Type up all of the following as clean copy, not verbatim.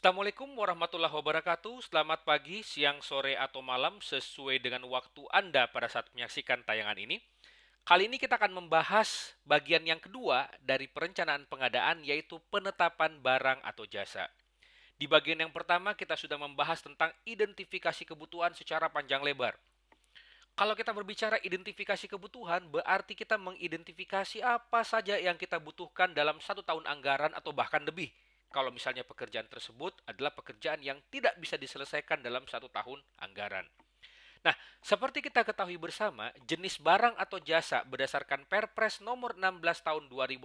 Assalamualaikum warahmatullahi wabarakatuh. Selamat pagi, siang, sore, atau malam sesuai dengan waktu Anda pada saat menyaksikan tayangan ini. Kali ini kita akan membahas bagian yang kedua dari perencanaan pengadaan, yaitu penetapan barang atau jasa. Di bagian yang pertama kita sudah membahas tentang identifikasi kebutuhan secara panjang lebar. Kalau kita berbicara identifikasi kebutuhan, berarti kita mengidentifikasi apa saja yang kita butuhkan dalam satu tahun anggaran atau bahkan lebih. Kalau misalnya pekerjaan tersebut adalah pekerjaan yang tidak bisa diselesaikan dalam satu tahun anggaran. Nah, seperti kita ketahui bersama, jenis barang atau jasa berdasarkan Perpres nomor 16 tahun 2018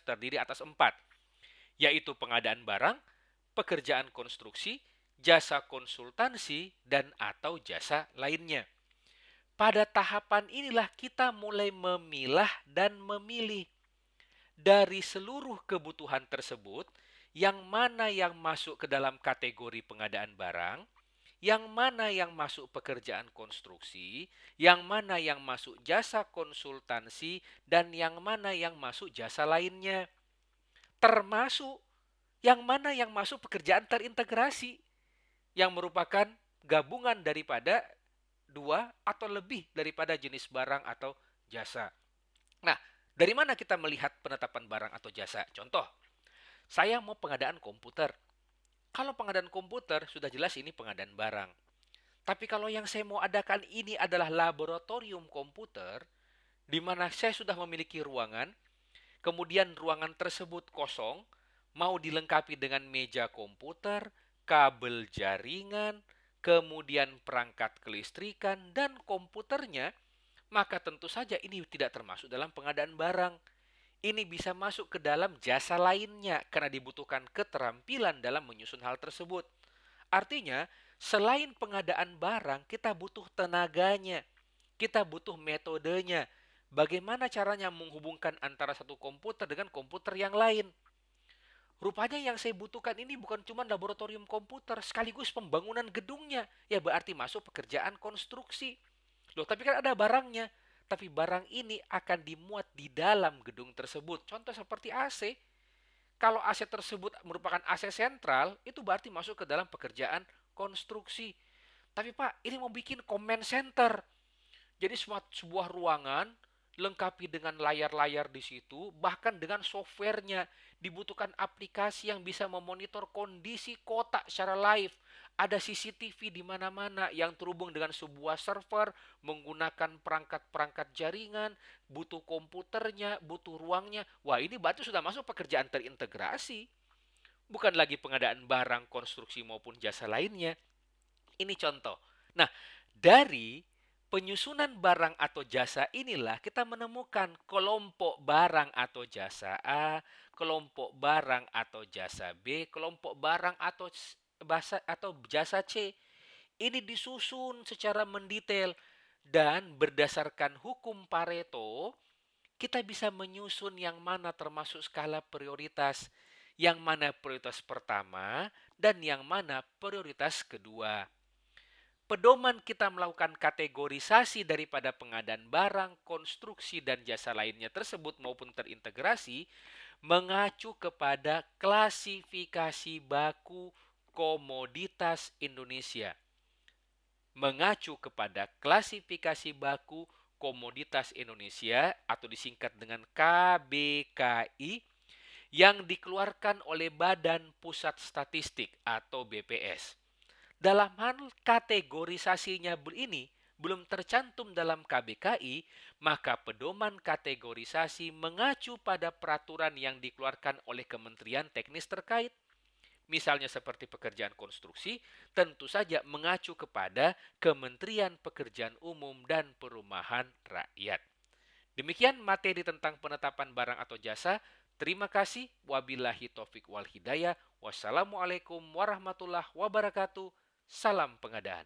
terdiri atas 4, yaitu pengadaan barang, pekerjaan konstruksi, jasa konsultansi, dan atau jasa lainnya. Pada tahapan inilah kita mulai memilah dan memilih dari seluruh kebutuhan tersebut, yang mana yang masuk ke dalam kategori pengadaan barang, yang mana yang masuk pekerjaan konstruksi, yang mana yang masuk jasa konsultansi, dan yang mana yang masuk jasa lainnya. Termasuk yang mana yang masuk pekerjaan terintegrasi, yang merupakan gabungan daripada dua atau lebih daripada jenis barang atau jasa. Nah, dari mana kita melihat penetapan barang atau jasa? Contoh, saya mau pengadaan komputer. Kalau pengadaan komputer, sudah jelas ini pengadaan barang. Tapi kalau yang saya mau adakan ini adalah laboratorium komputer, di mana saya sudah memiliki ruangan, kemudian ruangan tersebut kosong, mau dilengkapi dengan meja komputer, kabel jaringan, kemudian perangkat kelistrikan, dan komputernya, maka tentu saja ini tidak termasuk dalam pengadaan barang. Ini bisa masuk ke dalam jasa lainnya karena dibutuhkan keterampilan dalam menyusun hal tersebut. Artinya, selain pengadaan barang, kita butuh tenaganya, kita butuh metodenya. Bagaimana caranya menghubungkan antara satu komputer dengan komputer yang lain? Rupanya yang saya butuhkan ini bukan cuma laboratorium komputer, sekaligus pembangunan gedungnya. Ya berarti masuk pekerjaan konstruksi. Loh, tapi kan ada barangnya. Tapi barang ini akan dimuat di dalam gedung tersebut. Contoh seperti AC. Kalau AC tersebut merupakan AC sentral, itu berarti masuk ke dalam pekerjaan konstruksi. Tapi Pak, ini mau bikin command center. Jadi sebuah ruangan lengkapi dengan layar-layar di situ, bahkan dengan softwarenya. Dibutuhkan aplikasi yang bisa memonitor kondisi kotak secara live. Ada CCTV di mana-mana yang terhubung dengan sebuah server, menggunakan perangkat-perangkat jaringan, butuh komputernya, butuh ruangnya. Wah, ini berarti sudah masuk pekerjaan terintegrasi. Bukan lagi pengadaan barang, konstruksi maupun jasa lainnya. Ini contoh. Nah, dari penyusunan barang atau jasa inilah kita menemukan kelompok barang atau jasa A, kelompok barang atau jasa B, kelompok barang atau jasa C. Ini disusun secara mendetail dan berdasarkan hukum Pareto, kita bisa menyusun yang mana termasuk skala prioritas, yang mana prioritas pertama dan yang mana prioritas kedua. Pedoman kita melakukan kategorisasi daripada pengadaan barang, konstruksi, dan jasa lainnya tersebut maupun terintegrasi mengacu kepada klasifikasi baku komoditas Indonesia. Mengacu kepada klasifikasi baku komoditas Indonesia atau disingkat dengan KBKI yang dikeluarkan oleh Badan Pusat Statistik atau BPS. Dalam hal kategorisasinya ini belum tercantum dalam KBKI, maka pedoman kategorisasi mengacu pada peraturan yang dikeluarkan oleh Kementerian Teknis terkait. Misalnya seperti pekerjaan konstruksi, tentu saja mengacu kepada Kementerian Pekerjaan Umum dan Perumahan Rakyat. Demikian materi tentang penetapan barang atau jasa. Terima kasih. Wabillahi taufik wal hidayah. Wassalamualaikum warahmatullahi wabarakatuh. Salam pengadaan.